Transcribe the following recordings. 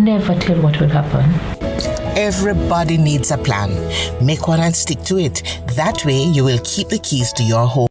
never tell what will happen. Everybody needs a plan. Make one and stick to it. That way you will keep the keys to your home.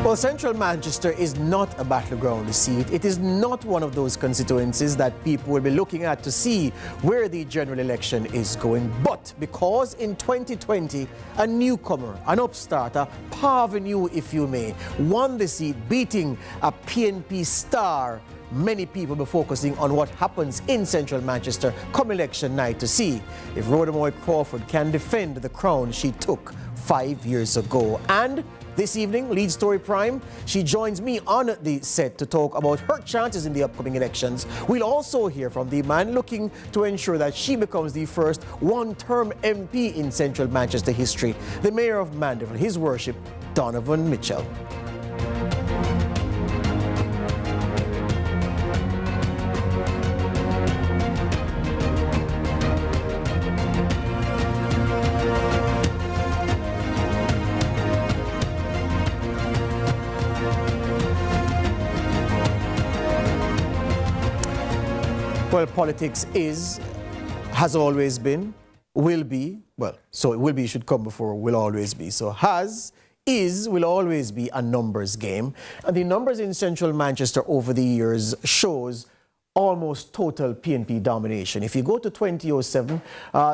Well, Central Manchester is not a battleground seat. It is not one of those constituencies that people will be looking at to see where the general election is going. But because in 2020, a newcomer, an upstart, a parvenu, if you may, won the seat, beating a PNP star, many people will be focusing on what happens in Central Manchester come election night to see if Rhoda Moy Crawford can defend the crown she took 5 years ago. And this evening, Lead Story Prime, she joins me on the set to talk about her chances in the upcoming elections. We'll also hear from the man looking to ensure that she becomes the first one-term MP in Central Manchester history, the Mayor of Mandeville, His Worship, Donovan Mitchell. Well, politics has always been, will be, well, so it will be should come before will always be. So will always be a numbers game. And the numbers in Central Manchester over the years shows almost total PNP domination. If you go to 2007,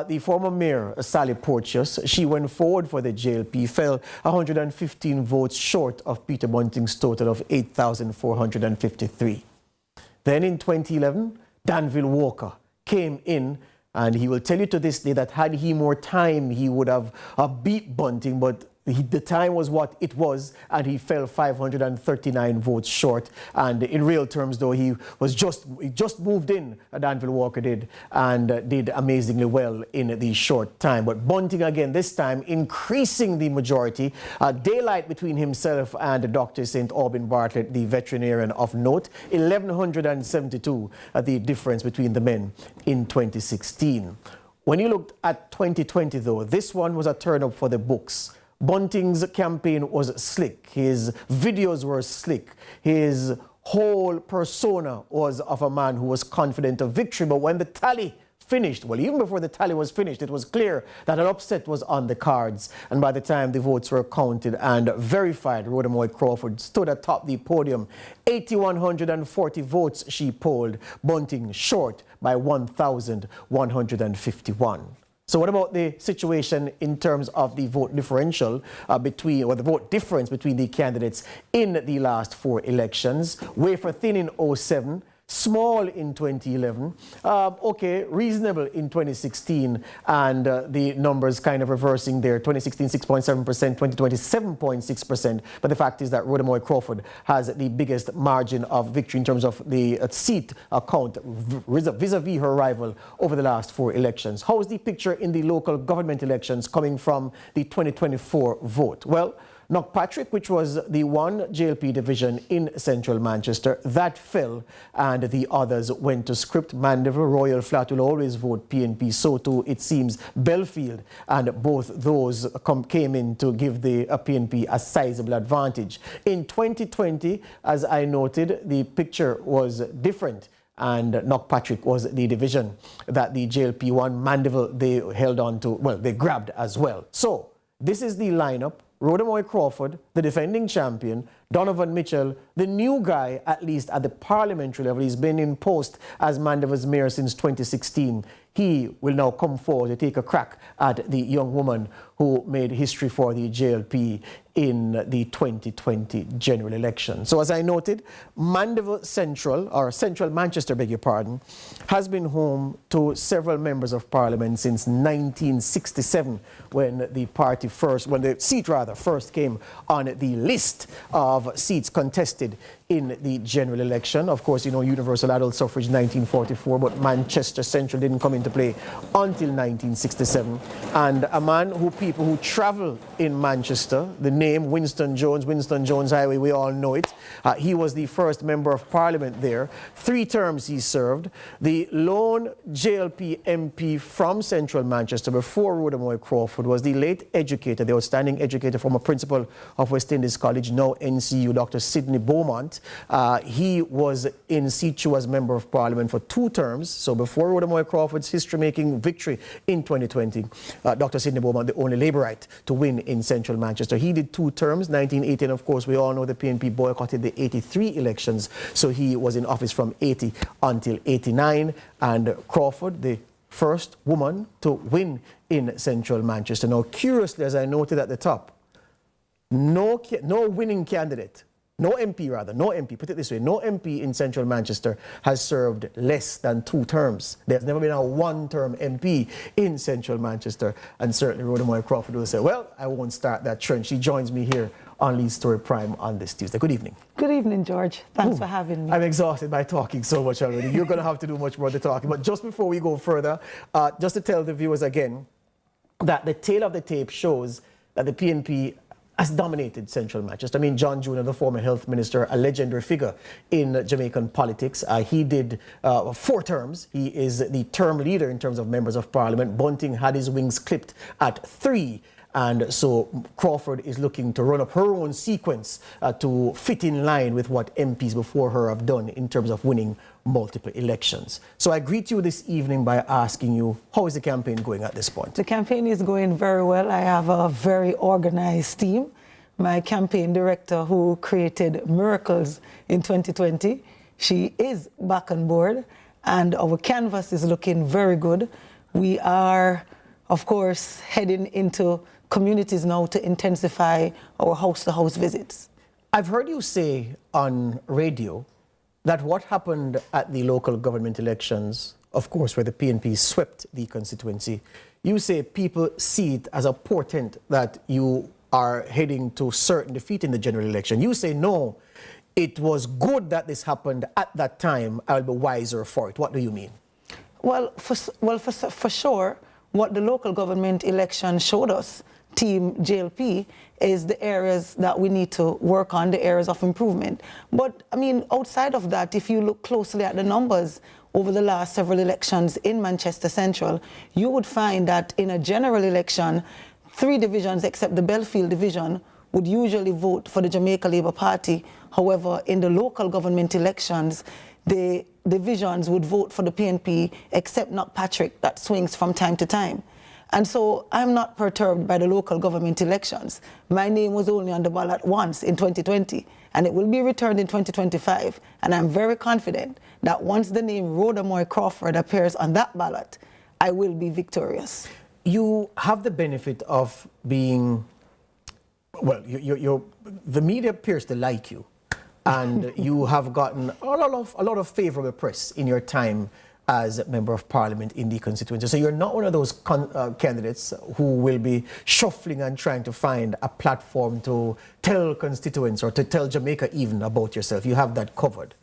the former mayor, Sally Porteous, she went forward for the JLP, fell 115 votes short of Peter Bunting's total of 8,453. Then in 2011, Danville Walker came in, and he will tell you to this day that had he more time, he would have beat Bunting, but the time was what it was, and he fell 539 votes short. And in real terms, though, he just moved in, Danville Walker did, and did amazingly well in the short time. But Bunting again, this time increasing the majority, daylight between himself and Dr. St. Aubin Bartlett, the veterinarian of note, 1,172 the difference between the men in 2016. When you looked at 2020, though, this one was a turn-up for the books. Bunting's campaign was slick. His videos were slick. His whole persona was of a man who was confident of victory. But when the tally finished, well, even before the tally was finished, it was clear that an upset was on the cards. And by the time the votes were counted and verified, Rhoda Moy Crawford stood atop the podium. 8,140 votes she polled, Bunting short by 1,151. So what about the situation in terms of the vote differential the vote difference between the candidates in the last four elections? Wafer thin in 2007, small in 2011, okay, reasonable in 2016, and the numbers kind of reversing there. 2016, 6.7%, 2020, 7.6%. But the fact is that Rhoda Moy Crawford has the biggest margin of victory in terms of the seat count vis-a-vis her rival over the last four elections. How is the picture in the local government elections coming from the 2024 vote? Well, Knockpatrick, which was the one JLP division in Central Manchester, that fell, and the others went to script. Mandeville, Royal Flat will always vote PNP. So too, it seems, Belfield, and both those came in to give the PNP a sizable advantage. In 2020, as I noted, the picture was different, and Knockpatrick was the division that the JLP won. Mandeville, they held on to, well, they grabbed as well. So this is the lineup. Rhoda Moy Crawford, the defending champion, Donovan Mitchell, the new guy, at least at the parliamentary level. He's been in post as Mandeville's mayor since 2016. He will now come forward to take a crack at the young woman who made history for the JLP in the 2020 general election. So as I noted, Mandeville Central, or Central Manchester, beg your pardon, has been home to several members of parliament since 1967, when the seat first came on the list of seats contested in the general election. Of course, you know, universal adult suffrage 1944, but Manchester Central didn't come into play until 1967. And a man who people who travel in Manchester, the name Winston Jones Highway, we all know it. He was the first member of parliament there. 3 terms he served. The lone JLP MP from central Manchester before Rhoda Moy Crawford was the late educator, the outstanding educator, former principal of West Indies College, now NCU, Dr. Sidney Beaumont. He was in situ as member of parliament for 2 terms. So before Rhoda Moy Crawford's history-making victory in 2020, Dr. Sidney Beaumont, the only Labourite to win in central Manchester. He did 2 terms, 1918, of course, we all know the PNP boycotted the 83 elections. So he was in office from 80 until 89. And Crawford, the first woman to win in central Manchester. Now, curiously, as I noted at the top, no winning candidate, no MP rather, no MP, put it this way, no MP in central Manchester has served less than 2 terms. There's never been a 1-term MP in central Manchester. And certainly Rhoda Moy Crawford will say, well, I won't start that trend. She joins me here on Lee's Story Prime on this Tuesday. Good evening. Good evening, George. Thanks for having me. I'm exhausted by talking so much already. You're going to have to do much more than talking. But just before we go further, just to tell the viewers again that the tail of the tape shows that the PNP has dominated central Manchester. I mean, John Jr., the former health minister, a legendary figure in Jamaican politics. He did 4 terms. He is the term leader in terms of members of parliament. Bunting had his wings clipped at 3. And so Crawford is looking to run up her own sequence to fit in line with what MPs before her have done in terms of winning multiple elections. So I greet you this evening by asking you, how is the campaign going at this point? The campaign is going very well. I have a very organized team. My campaign director, who created miracles in 2020, she is back on board, and our canvas is looking very good. We are, of course, heading into communities now to intensify our house-to-house visits. I've heard you say on radio that what happened at the local government elections, of course, where the PNP swept the constituency, you say people see it as a portent that you are heading to certain defeat in the general election. You say, no, it was good that this happened at that time. I'll be wiser for it. What do you mean? Well, for sure, what the local government election showed us, Team JLP, is the areas that we need to work on, the areas of improvement. But, I mean, outside of that, if you look closely at the numbers over the last several elections in Manchester Central, you would find that in a general election, 3 divisions except the Belfield division would usually vote for the Jamaica Labour Party. However, in the local government elections, the divisions would vote for the PNP except Knockpatrick, that swings from time to time. And so I'm not perturbed by the local government elections. My name was only on the ballot once in 2020, and it will be returned in 2025. And I'm very confident that once the name Rhoda Moy Crawford appears on that ballot, I will be victorious. You have the benefit of being, well, the media appears to like you, and you have gotten a lot of favorable press in your time as a member of parliament in the constituency. So you're not one of those candidates who will be shuffling and trying to find a platform to tell constituents or to tell Jamaica even about yourself. You have that covered.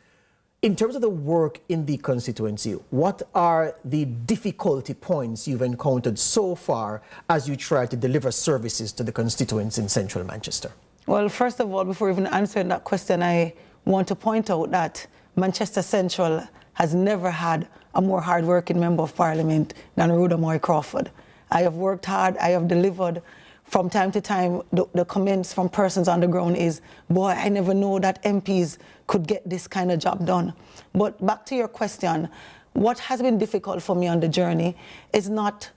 In terms of the work in the constituency, what are the difficulty points you've encountered so far as you try to deliver services to the constituents in central Manchester? Well, first of all, before even answering that question, I want to point out that Manchester Central has never had a more hard-working member of parliament than Rhoda Moy Crawford. I have worked hard, I have delivered. From time to time, the comments from persons on the ground is, boy, I never know that MPs could get this kind of job done. But back to your question, what has been difficult for me on the journey is not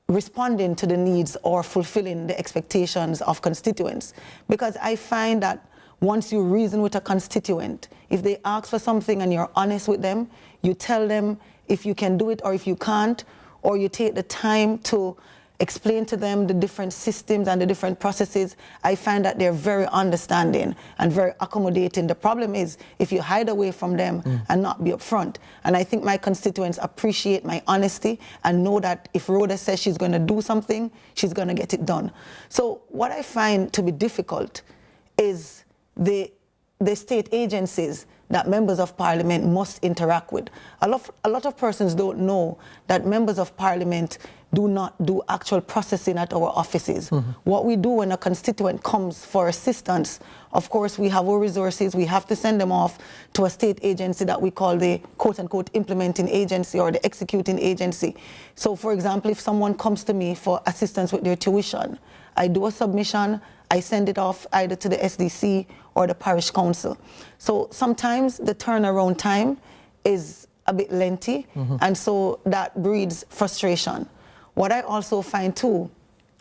responding to the needs or fulfilling the expectations of constituents. Because I find that once you reason with a constituent, if they ask for something and you're honest with them, you tell them if you can do it or if you can't, or you take the time to explain to them the different systems and the different processes, I find that they're very understanding and very accommodating. The problem is if you hide away from them and not be upfront. And I think my constituents appreciate my honesty and know that if Rhoda says she's going to do something, she's going to get it done. So what I find to be difficult is the the state agencies that members of parliament must interact with. A lot of persons don't know that members of parliament do not do actual processing at our offices. What we do when a constituent comes for assistance, of course, we have our resources. We have to send them off to a state agency that we call the quote-unquote implementing agency or the executing agency. So, for example, if someone comes to me for assistance with their tuition, I do a submission, I send it off either to the SDC or the parish council. So sometimes the turnaround time is a bit lengthy, and so that breeds frustration. What I also find too,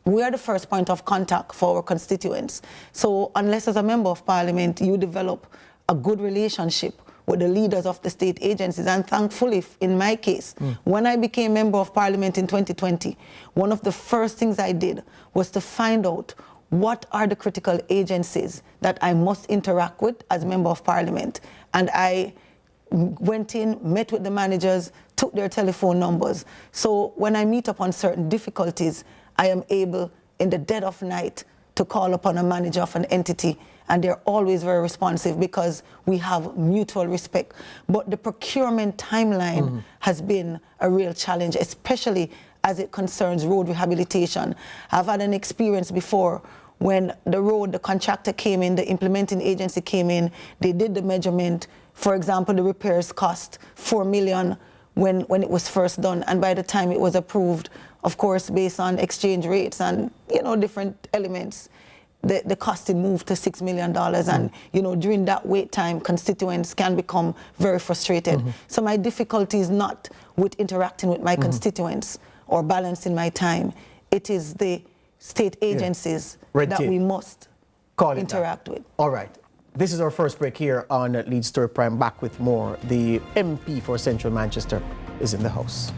we are the first point of contact for our constituents. So unless as a member of parliament you develop a good relationship with the leaders of the state agencies, and thankfully in my case, when I became member of parliament in 2020, one of the first things I did was to find out what are the critical agencies that I must interact with as member of parliament. And I went in, met with the managers, took their telephone numbers. So when I meet upon certain difficulties, I am able in the dead of night to call upon a manager of an entity, and they're always very responsive because we have mutual respect. But the procurement timeline has been a real challenge, especially as it concerns road rehabilitation. I've had an experience before when the contractor came in, the implementing agency came in, they did the measurement. For example, the repairs cost $4 million when it was first done, and by the time it was approved, of course, based on exchange rates and different elements, the costing moved to $6 million. And during that wait time, constituents can become very frustrated. So my difficulty is not with interacting with my constituents or balancing my time. It is the state agencies that we must interact with. All right. This is our first break here on Lead Story Prime. Back with more. The MP for Central Manchester is in the house.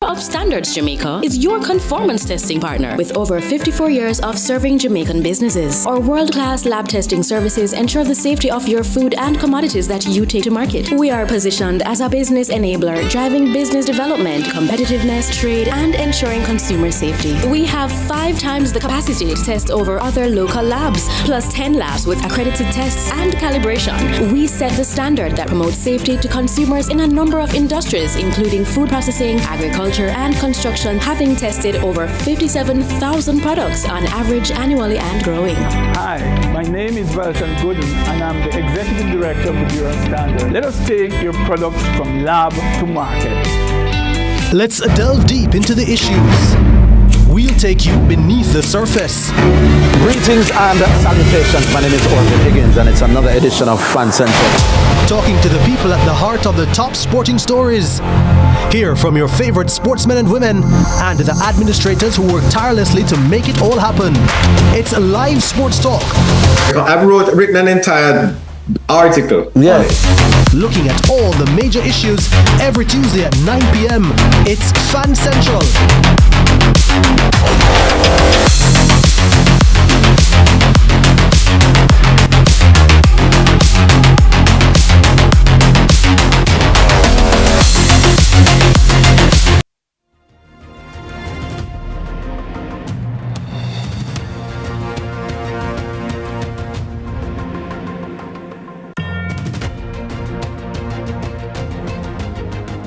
Of Standards Jamaica is your conformance testing partner with over 54 years of serving Jamaican businesses. Our world-class lab testing services ensure the safety of your food and commodities that you take to market. We are positioned as a business enabler, driving business development, competitiveness, trade, and ensuring consumer safety. We have 5 times the capacity to test over other local labs, plus 10 labs with accredited tests and calibration. We set the standard that promotes safety to consumers in a number of industries, including food processing, agriculture, and construction, having tested over 57,000 products on average annually and growing. Hi, my name is Welton Gooden, and I'm the Executive Director of the Bureau of Standards. Let us take your products from lab to market. Let's delve deep into the issues. We'll take you beneath the surface. Greetings and salutations. My name is Orville Higgins, and it's another edition of Fan Central. Talking to the people at the heart of the top sporting stories. Hear from your favorite sportsmen and women and the administrators who work tirelessly to make it all happen. It's a live sports talk. I've written an entire article. Yeah. Looking at all the major issues every Tuesday at 9 p.m. It's Fan Central.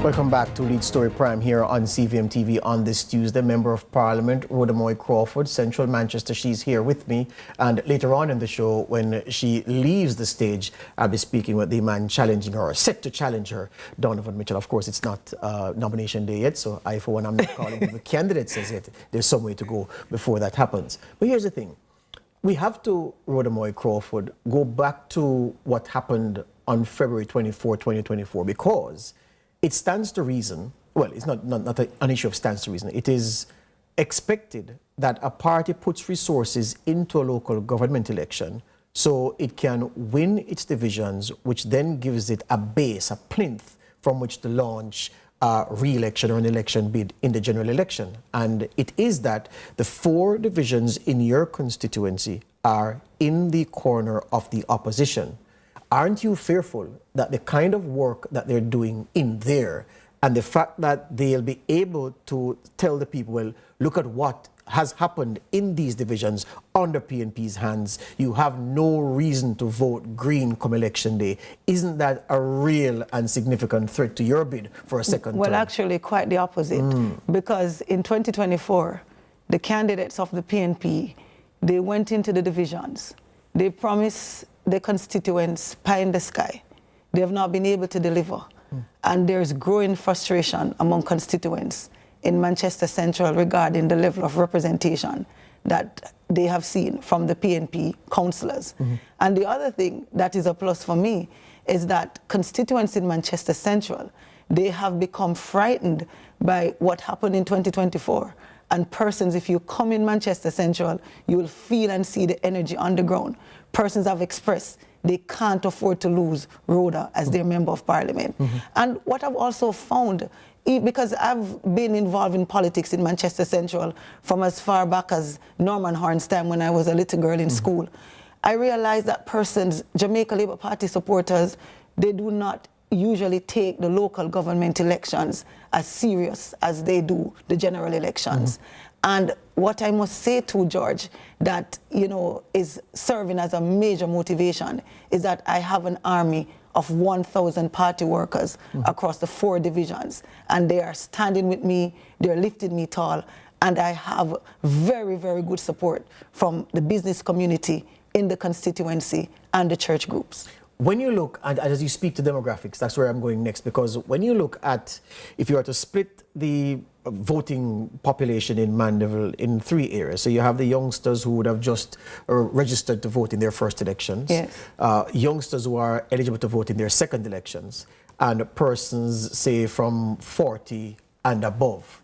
Welcome back to Lead Story Prime here on CVM TV on this Tuesday. Member of Parliament, Rhoda Moy Crawford, Central Manchester. She's here with me. And later on in the show, when she leaves the stage, I'll be speaking with the man challenging her, or set to challenge her, Donovan Mitchell. Of course, it's not nomination day yet, so I, for one, I'm not calling the candidates as yet. There's some way to go before that happens. But here's the thing. We have to, Rhoda Moy Crawford, go back to what happened on February 24, 2024, because it stands to reason, well, it's not an issue of stands to reason. It is expected that a party puts resources into a local government election so it can win its divisions, which then gives it a base, a plinth from which to launch a re-election or an election bid in the general election. And it is that the 4 divisions in your constituency are in the corner of the opposition. aren't you fearful that the kind of work that they're doing in there and the fact that they'll be able to tell the people, well, look at what has happened in these divisions under PNP's hands, you have no reason to vote green come election day. Isn't that a real and significant threat to your bid for a second term? Well, actually, quite the opposite. Because in 2024, the candidates of the PNP, they went into the divisions. They promised the constituents pie in the sky. They have not been able to deliver. And there's growing frustration among constituents in Manchester Central regarding the level of representation that they have seen from the PNP councillors. And the other thing that is a plus for me is that constituents in Manchester Central, they have become frightened by what happened in 2024. And persons, if you come in Manchester Central, you will feel and see the energy on the ground. Persons have expressed they can't afford to lose Rhoda as their member of parliament. And what I've also found, because I've been involved in politics in Manchester Central from as far back as Norman Horn's time when I was a little girl in school, I realized that persons, Jamaica Labour Party supporters, they do not usually take the local government elections as serious as they do the general elections. And what I must say to George that, you know, is serving as a major motivation is that I have an army of 1,000 party workers across the 4 divisions. And they are standing with me, they're lifting me tall, and I have very, very good support from the business community in the constituency and the church groups. When you look, and as you speak to demographics, that's where I'm going next, because when you look at, if you were to split the voting population in Mandeville in 3 areas, so you have the youngsters who would have just registered to vote in their first elections, youngsters who are eligible to vote in their second elections, and persons, say, from 40 and above.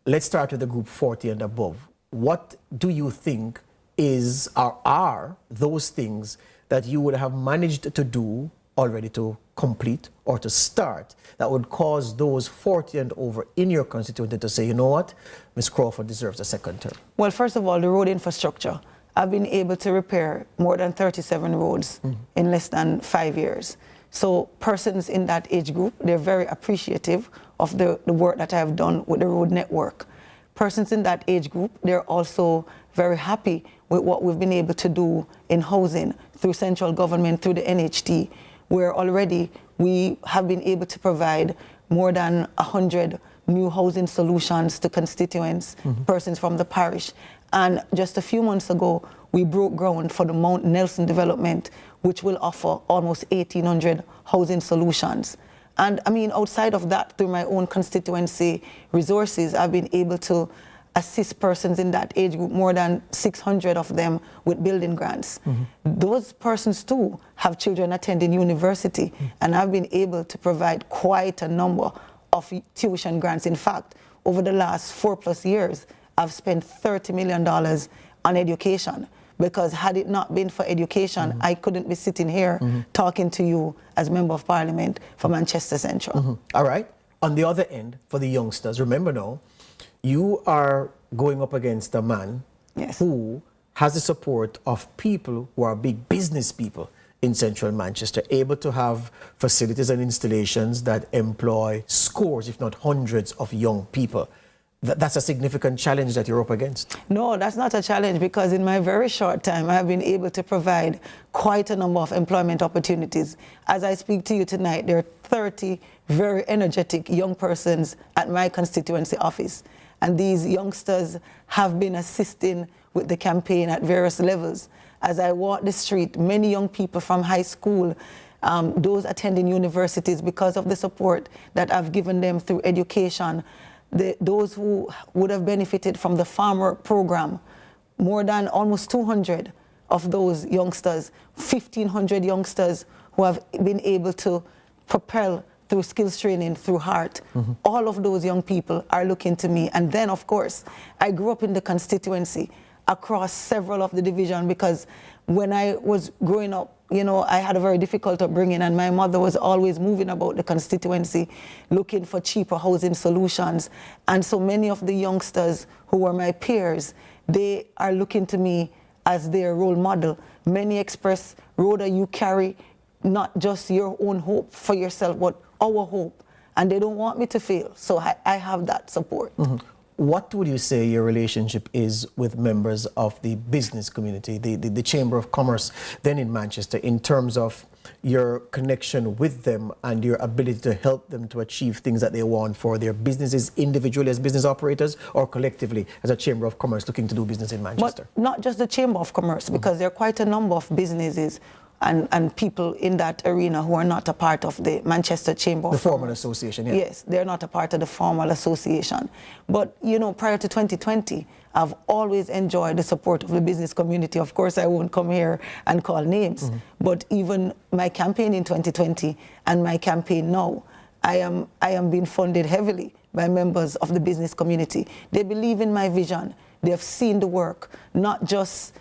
Let's start with the group 40 and above. What do you think is, or are those things that you would have managed to do already to complete or to start that would cause those 40 and over in your constituency to say, you know what, Ms. Crawford deserves a second term? Well, first of all, the road infrastructure. I've been able to repair more than 37 roads in less than 5 years. So persons in that age group, they're very appreciative of the work that I have done with the road network. Persons in that age group, they're also very happy with what we've been able to do in housing through central government, through the NHT, where already we have been able to provide more than 100 new housing solutions to constituents, persons from the parish. And just a few months ago, we broke ground for the Mount Nelson development, which will offer almost 1,800 housing solutions. And I mean, outside of that, through my own constituency resources, I've been able to assist persons in that age group, more than 600 of them, with building grants. Those persons too have children attending university, and I've been able to provide quite a number of tuition grants. In fact, over the last 4+ years, I've spent $30 million on education, because had it not been for education, I couldn't be sitting here talking to you as Member of Parliament for Manchester Central. All right. On the other end, for the youngsters, remember now, you are going up against a man who has the support of people who are big business people in central Manchester, able to have facilities and installations that employ scores, if not hundreds, of young people. That's a significant challenge that you're up against. No, that's not a challenge, because in my very short time, I've been able to provide quite a number of employment opportunities. As I speak to you tonight, there are 30 very energetic young persons at my constituency office. And these youngsters have been assisting with the campaign at various levels. As I walk the street, many young people from high school, those attending universities, because of the support that I've given them through education, those who would have benefited from the farmer program, more than almost 200 of those youngsters, 1,500 youngsters who have been able to propel through skills training, through heart. All of those young people are looking to me. And then, of course, I grew up in the constituency across several of the division, because when I was growing up, you know, I had a very difficult upbringing, and my mother was always moving about the constituency, looking for cheaper housing solutions. And so many of the youngsters who were my peers, they are looking to me as their role model. Many express, Rhoda, you carry not just your own hope for yourself, but our hope. And they don't want me to fail. So I have that support. What would you say your relationship is with members of the business community, the Chamber of Commerce then in Manchester, in terms of your connection with them and your ability to help them to achieve things that they want for their businesses, individually as business operators or collectively as a Chamber of Commerce looking to do business in Manchester? But not just the Chamber of Commerce, because there are quite a number of businesses and people in that arena who are not a part of the Manchester Chamber of Commerce. The formal association, yeah. Yes, they're not a part of the formal association. But, you know, prior to 2020, I've always enjoyed the support of the business community. Of course, I won't come here and call names, but even my campaign in 2020 and my campaign now, I am being funded heavily by members of the business community. They believe in my vision. They have seen the work, not just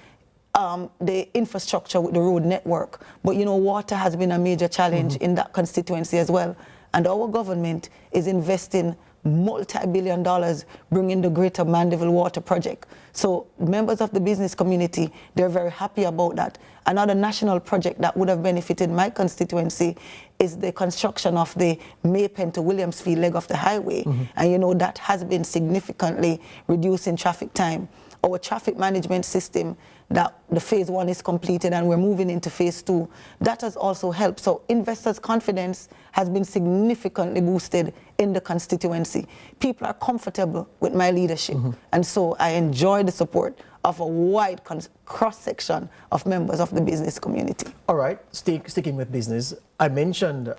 the infrastructure with the road network, but you know, water has been a major challenge in that constituency as well. And our government is investing multi-billion dollars bringing the Greater Mandeville Water Project. So members of the business community, they're very happy about that. Another national project that would have benefited my constituency is the construction of the Maypen to Williamsfield leg of the highway. And you know, that has been significantly reducing traffic time. Our traffic management system, that the phase 1 is completed and we're moving into phase 2, that has also helped. So investors' confidence has been significantly boosted in the constituency. People are comfortable with my leadership. And so I enjoy the support of a wide cross-section of members of the business community. All right, sticking with business, I mentioned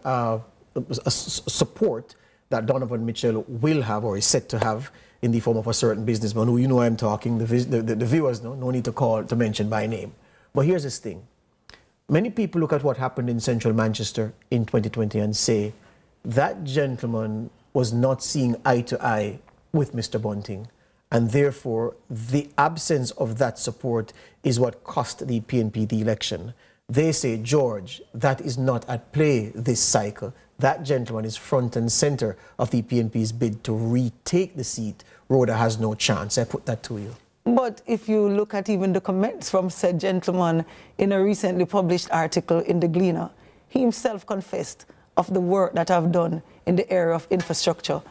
support that Donovan Mitchell will have or is set to have in the form of a certain businessman who, you know, I'm talking, the viewers know, no need to mention by name. But here's this thing. Many people look at what happened in central Manchester in 2020 and say, that gentleman was not seeing eye to eye with Mr. Bunting, and therefore the absence of that support is what cost the PNP the election. They say, George, that is not at play this cycle. That gentleman is front and center of the PNP's bid to retake the seat. Rhoda has no chance. I put that to you. But if you look at even the comments from said gentleman in a recently published article in The Gleaner, he himself confessed of the work that I've done in the area of infrastructure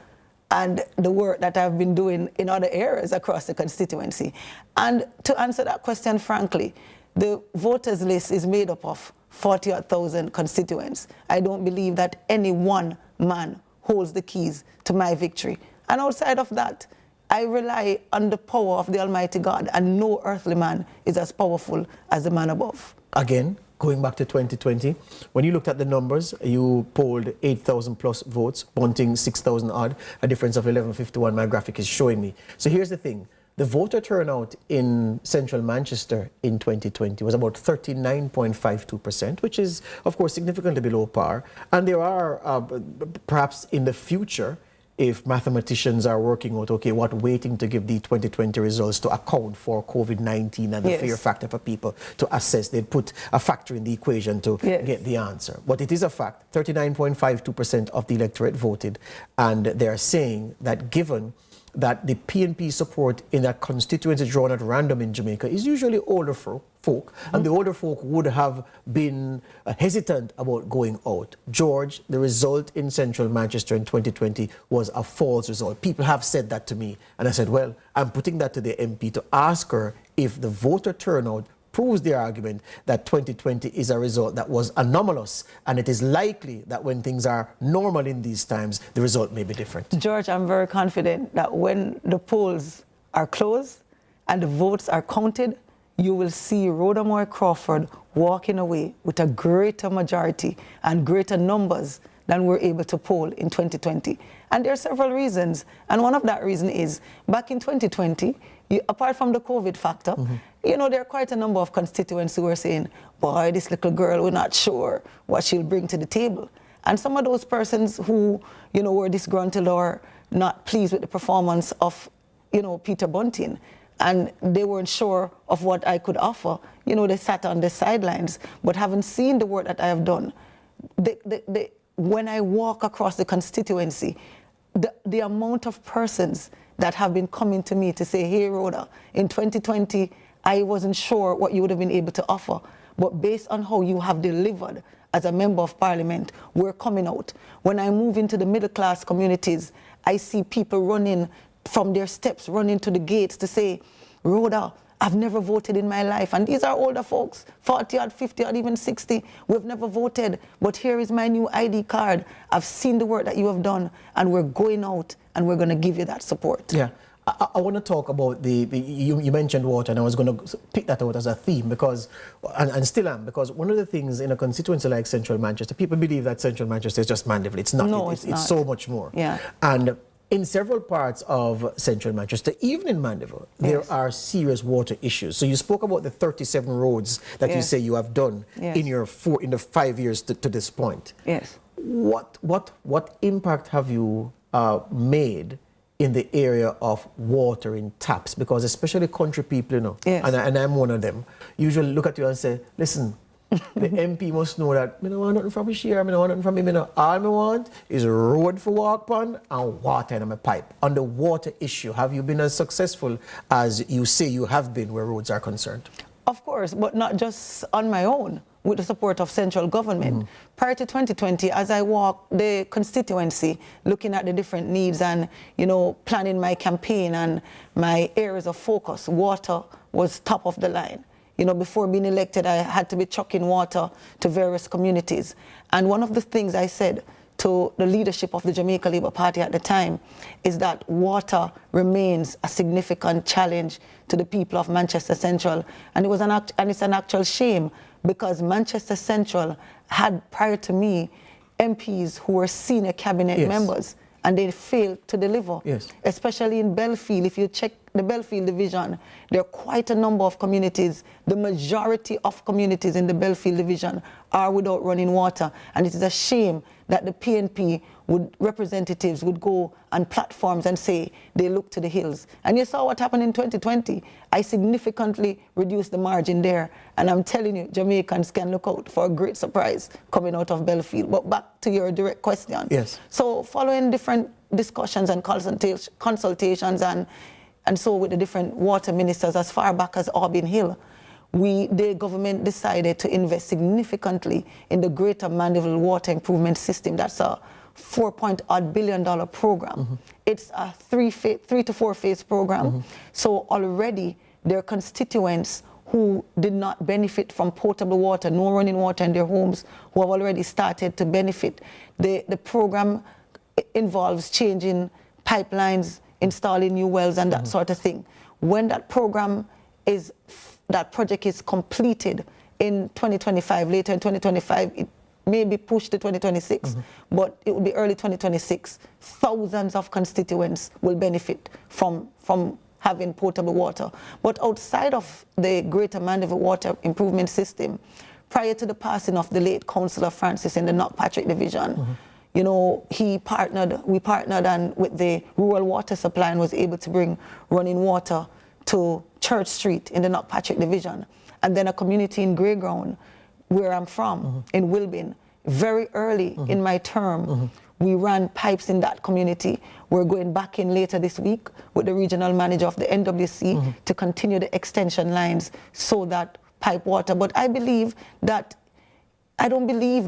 and the work that I've been doing in other areas across the constituency. And to answer that question frankly, the voters list is made up of 40,000 constituents. I don't believe that any one man holds the keys to my victory. And outside of that, I rely on the power of the Almighty God, and no earthly man is as powerful as the man above. Again, going back to 2020, when you looked at the numbers, you polled 8,000 plus votes, Bunting 6,000 odd, a difference of 1151 my graphic is showing me. So here's the thing. The voter turnout in central Manchester in 2020 was about 39.52%, which is, of course, significantly below par. And there are, perhaps in the future, if mathematicians are working out, okay, what weighting to give the 2020 results to account for COVID-19 and the fear factor for people to assess, they'd put a factor in the equation to get the answer. But it is a fact, 39.52% of the electorate voted. And they're saying that given that the PNP support in that constituency drawn at random in Jamaica is usually older folk, and the older folk would have been hesitant about going out. George, the result in central Manchester in 2020 was a false result. People have said that to me, and I said, well, I'm putting that to the MP to ask her if the voter turnout proves their argument that 2020 is a result that was anomalous, and it is likely that when things are normal in these times, the result may be different. George, I'm very confident that when the polls are closed and the votes are counted, you will see Rhoda Moore Crawford walking away with a greater majority and greater numbers than we're able to poll in 2020. And there are several reasons. And one of that reason is, back in 2020, apart from the COVID factor, you know, there are quite a number of constituents who are saying, boy, this little girl, we're not sure what she'll bring to the table. And some of those persons who, you know, were disgruntled or not pleased with the performance of, you know, Peter Bunting, and they weren't sure of what I could offer, you know, they sat on the sidelines. But having seen the work that I have done, when I walk across the constituency, the amount of persons that have been coming to me to say, hey, Rhoda, in 2020, I wasn't sure what you would have been able to offer. But based on how you have delivered, as a member of parliament, we're coming out. When I move into the middle class communities, I see people running from their steps, running to the gates to say, Rhoda, I've never voted in my life. And these are older folks, 40 odd, 50 odd, even 60. We've never voted, but here is my new ID card. I've seen the work that you have done, and we're going out and we're going to give you that support. Yeah. I want to talk about you mentioned water, and I was going to pick that out as a theme because, and still am, because one of the things in a constituency like Central Manchester, people believe that Central Manchester is just Mandeville. It's not. No, it's not. so much more. Yeah. And in several parts of Central Manchester, even in Mandeville, there are serious water issues. So you spoke about the 37 roads that you say you have done in the 5 years to this point. Yes. What impact have you made in the area of water in taps? Because especially country people, you know, and I'm one of them, usually look at you and say, listen, the MP must know that I don't want nothing from me share, I don't want nothing from him. All I want is a road for walk on and water in my pipe. On the water issue, have you been as successful as you say you have been where roads are concerned? Of course, but not just on my own, with the support of central government. Prior to 2020, as I walked the constituency, looking at the different needs and, planning my campaign and my areas of focus, water was top of the line. Before being elected, I had to be trucking water to various communities. And one of the things I said to the leadership of the Jamaica Labour Party at the time is that water remains a significant challenge to the people of Manchester Central. And it's an actual shame, because Manchester Central had, prior to me, MPs who were senior cabinet members, and they failed to deliver. Especially in Belfield. If you check the Belfield division, there are quite a number of communities. The majority of communities in the Belfield division are without running water. And it is a shame that the PNP representatives would go on platforms and say they look to the hills. And you saw what happened in 2020. I significantly reduced the margin there. And I'm telling you, Jamaicans can look out for a great surprise coming out of Belfield. But back to your direct question. Yes. So following different discussions and consultations and so with the different water ministers as far back as Auburn Hill, the government decided to invest significantly in the Greater Mandeville Water Improvement System. That's a $4.odd billion program. It's a 3 to 4 phase program. So already there are constituents who did not benefit from potable water, no running water in their homes, who have already started to benefit. The program involves changing pipelines, installing new wells and that sort of thing. When that project is completed in 2025, later in 2025, it may be pushed to 2026, but it will be early 2026. Thousands of constituents will benefit from having potable water. But outside of the Greater Mandeville Water Improvement System, prior to the passing of the late Councillor Francis in the Knockpatrick Division, we partnered and with the rural water supply and was able to bring running water to Church Street in the Knockpatrick Division. And then a community in Greyground, where I'm from, in Wilbin, very early in my term, we ran pipes in that community. We're going back in later this week with the regional manager of the NWC to continue the extension lines so that pipe water. But I don't believe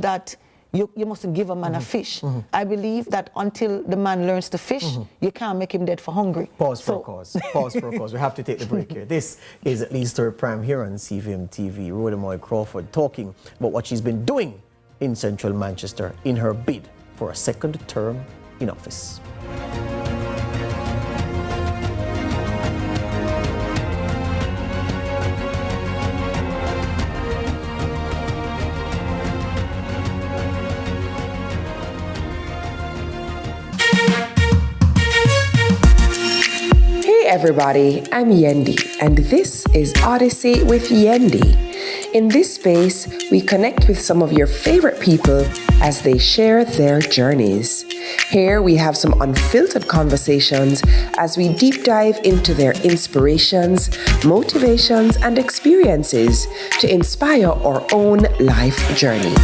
that you must give a man a fish. I believe that until the man learns to fish, you can't make him dead for hungry. Pause for a cause. Pause for a cause. We have to take the break here. This is at least her prime here on CVM TV. Rhoda Moy Crawford talking about what she's been doing in Central Manchester in her bid for a second term in office. Hey everybody, I'm Yendi, and this is Odyssey with Yendi. In this space, we connect with some of your favorite people as they share their journeys. Here we have some unfiltered conversations as we deep dive into their inspirations, motivations, and experiences to inspire our own life journey.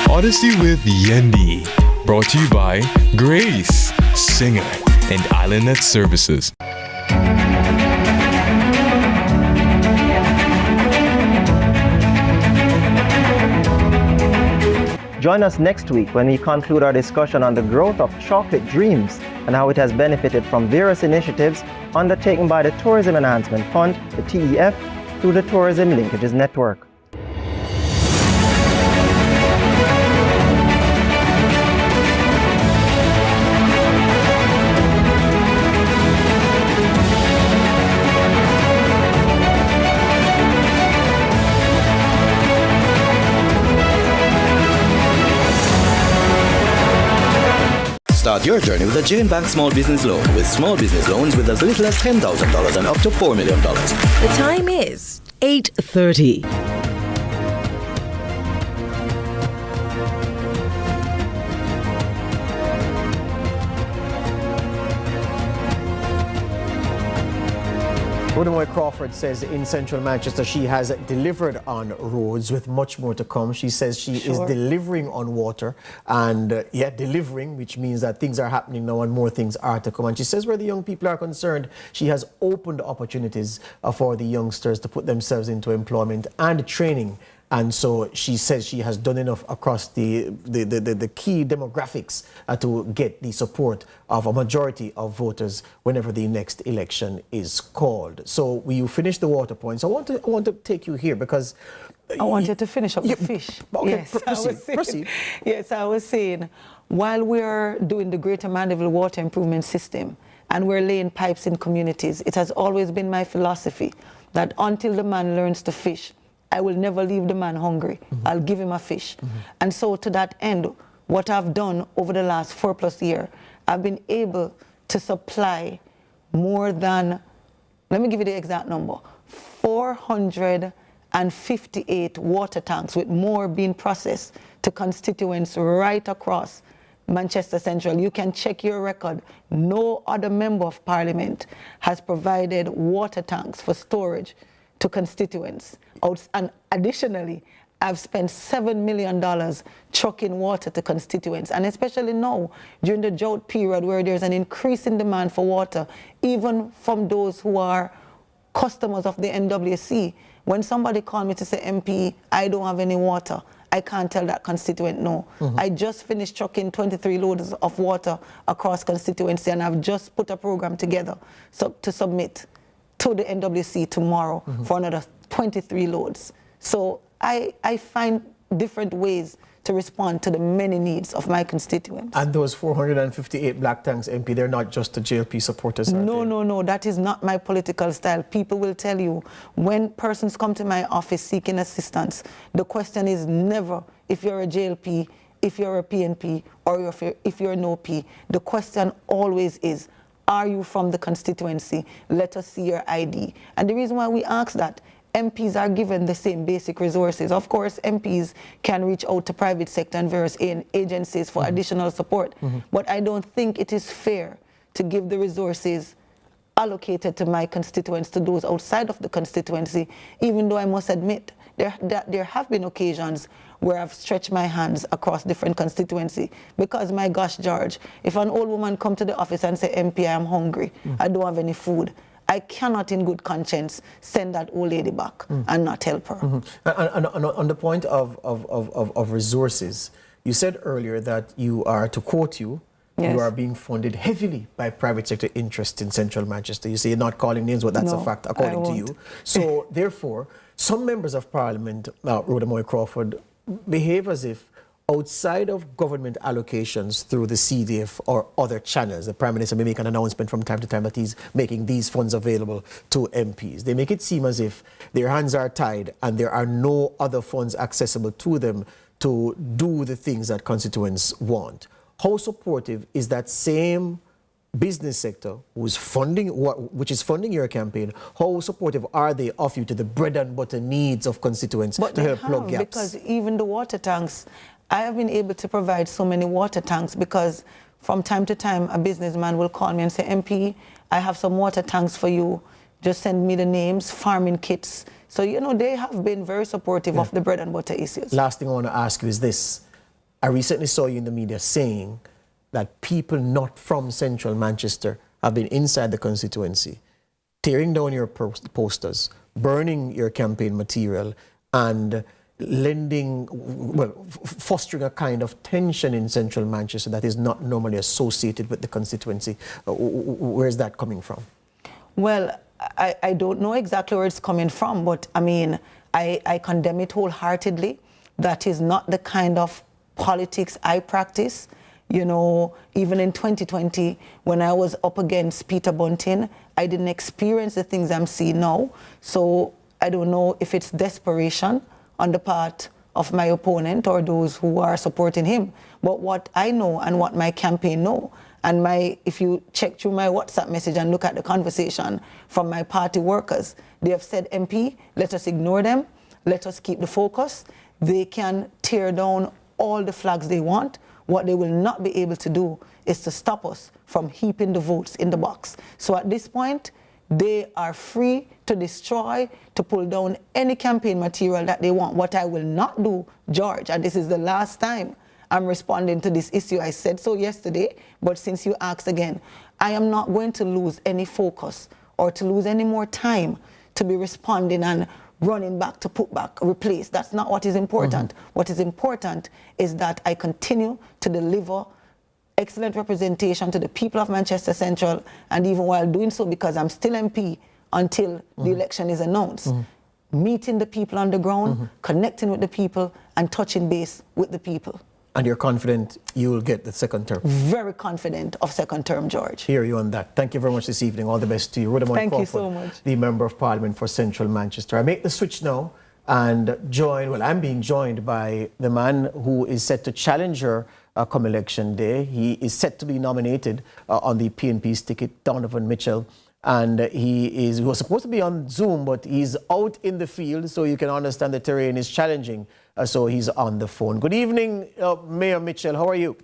Odyssey with Yendi, brought to you by Grace, Singer, and IslandNet Services. Join us next week when we conclude our discussion on the growth of chocolate dreams and how it has benefited from various initiatives undertaken by the Tourism Enhancement Fund, the TEF, through the Tourism Linkages Network. Start your journey with a Jane Bank Small Business Loan with small business loans with as little as $10,000 and up to $4 million. The time is 8:30. Rhoda Crawford says in central Manchester she has delivered on roads with much more to come. She says she is delivering on water and delivering, which means that things are happening now and more things are to come. And she says where the young people are concerned, she has opened opportunities for the youngsters to put themselves into employment and training. And so she says she has done enough across the key demographics to get the support of a majority of voters whenever the next election is called. So you finish the water points. I want to take you here because I want you to finish up the fish. Okay, yes, proceed. Yes, I was saying, while we're doing the Greater Mandeville Water Improvement System and we're laying pipes in communities, it has always been my philosophy that until the man learns to fish, I will never leave the man hungry. I'll give him a fish. And so to that end, what I've done over the last 4+ years, I've been able to supply more than, let me give you the exact number, 458 water tanks, with more being processed to constituents right across Manchester Central. You can check your record. No other member of parliament has provided water tanks for storage to constituents. And additionally, I've spent $7 million trucking water to constituents, and especially now during the drought period where there's an increase in demand for water, even from those who are customers of the NWC. When somebody called me to say, MP, I don't have any water, I can't tell that constituent no. I just finished trucking 23 loads of water across constituency, and I've just put a program together to submit to the NWC tomorrow for another 23 loads. So I find different ways to respond to the many needs of my constituents. And those 458 black tanks, MP, they're not just the JLP supporters, are they? No, that is not my political style. People will tell you, when persons come to my office seeking assistance, the question is never if you're a JLP, if you're a PNP, or if you're an OP. The question always is, are you from the constituency? Let us see your ID. And the reason why we ask that, MPs are given the same basic resources. Of course, MPs can reach out to private sector and various agencies for additional support. But I don't think it is fair to give the resources allocated to my constituents to those outside of the constituency, even though I must admit there have been occasions where I've stretched my hands across different constituency, because my gosh, George, if an old woman come to the office and say, MP, I am hungry, I don't have any food, I cannot in good conscience send that old lady back and not help her. And on the point of resources, you said earlier that you are, to quote you, you are being funded heavily by private sector interests in central Manchester. You say you're not calling names, but that's a fact according to you. So therefore, some members of parliament, Rhoda Crawford, behave as if outside of government allocations through the CDF or other channels, the Prime Minister may make an announcement from time to time that he's making these funds available to MPs. They make it seem as if their hands are tied and there are no other funds accessible to them to do the things that constituents want. How supportive is that same business sector who's funding, which is funding your campaign? How supportive are they of you to the bread and butter needs of constituents to help plug gaps? Because even the water tanks, I have been able to provide so many water tanks because from time to time a businessman will call me and say, MP, I have some water tanks for you. Just send me the names, farming kits. So, you know, they have been very supportive of the bread and butter issues. Last thing I want to ask you is this. I recently saw you in the media saying that people not from central Manchester have been inside the constituency, tearing down your posters, burning your campaign material, and fostering a kind of tension in central Manchester that is not normally associated with the constituency. Where is that coming from? Well, I don't know exactly where it's coming from, but I mean, I condemn it wholeheartedly. That is not the kind of politics I practice. You know, even in 2020, when I was up against Peter Bunting, I didn't experience the things I'm seeing now. So I don't know if it's desperation on the part of my opponent or those who are supporting him. But what I know and what my campaign know, and if you check through my WhatsApp message and look at the conversation from my party workers, they have said, MP, let us ignore them, let us keep the focus. They can tear down all the flags they want. What they will not be able to do is to stop us from heaping the votes in the box. So at this point, they are free to destroy, to pull down any campaign material that they want. What I will not do, George, and this is the last time I'm responding to this issue. I said so yesterday, but since you asked again, I am not going to lose any focus or to lose any more time to be responding and running back to put back, replace. That's not what is important. What is important is that I continue to deliver excellent representation to the people of Manchester Central, and even while doing so, because I'm still MP until the election is announced, meeting the people on the ground, connecting with the people, and touching base with the people. And you're confident you will get the second term? Very confident of second term, George. Hear you on that. Thank you very much this evening. All the best to you. Thank you so much. The Member of Parliament for Central Manchester. I make the switch now and I'm being joined by the man who is set to challenge her come election day. He is set to be nominated on the PNP's ticket, Donovan Mitchell. And he was supposed to be on Zoom, but he's out in the field, so you can understand the terrain is challenging. So he's on the phone. Good evening, Mayor Mitchell. How are you?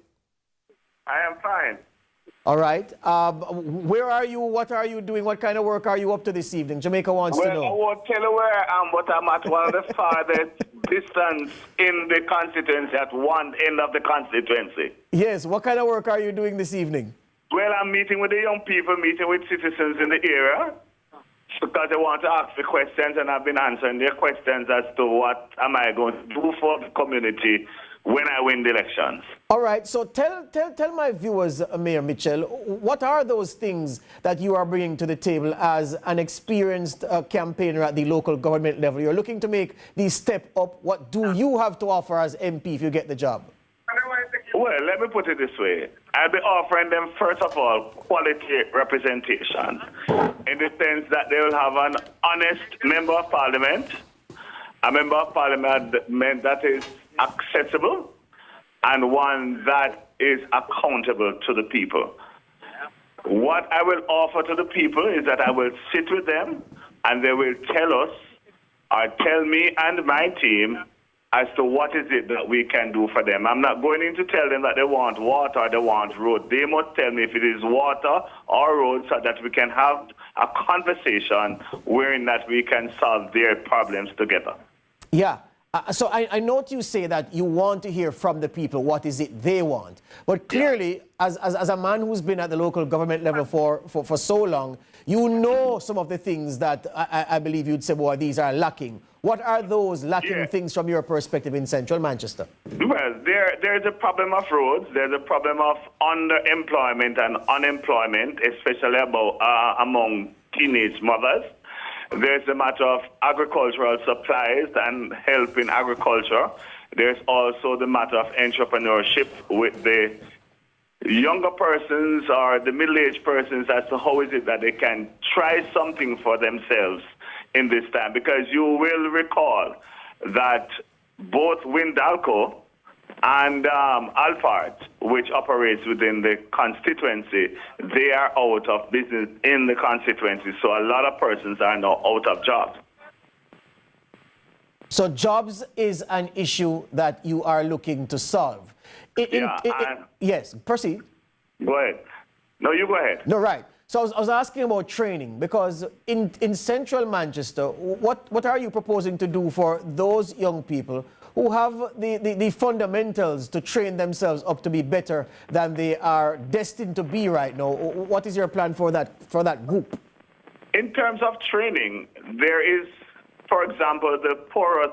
I am fine. All right. Where are you? What are you doing? What kind of work are you up to this evening? Jamaica wants to know. Well, I won't tell you where I am, but I'm at one of the farthest distance in the constituency, at one end of the constituency. Yes. What kind of work are you doing this evening? Well, I'm meeting with the young people, meeting with citizens in the area, because they want to ask the questions, and I've been answering their questions as to what am I going to do for the community when I win the elections. All right, so tell my viewers, Mayor Mitchell, what are those things that you are bringing to the table as an experienced campaigner at the local government level? You're looking to make the step up. What do you have to offer as MP if you get the job? Well, let me put it this way. I'll be offering them, first of all, quality representation, in the sense that they will have an honest member of parliament, a member of parliament that is accessible, and one that is accountable to the people. What I will offer to the people is that I will sit with them, and they will tell us, or tell me and my team, as to what is it that we can do for them. I'm not going in to tell them that they want water or they want road. They must tell me if it is water or road, so that we can have a conversation wherein that we can solve their problems together. Yeah. So I note you say that you want to hear from the people what is it they want. But clearly, as a man who's been at the local government level for so long, you know some of the things that I believe you'd say, well, these are lacking. What are those lacking things from your perspective in central Manchester? Well, there's a problem of roads. There's a problem of underemployment and unemployment, especially among teenage mothers. There's a matter of agricultural supplies and help in agriculture. There's also the matter of entrepreneurship with the younger persons or the middle-aged persons as to how is it that they can try something for themselves in this time. Because you will recall that both Windalco and Alphard, which operates within the constituency, they are out of business in the constituency. So a lot of persons are now out of jobs. So jobs is an issue that you are looking to solve. Yes, proceed. Go ahead. No, you go ahead. No, right. So I was asking about training, because in central Manchester, what are you proposing to do for those young people who have the fundamentals to train themselves up to be better than they are destined to be right now? What is your plan for that group? In terms of training, there is, for example, the poorer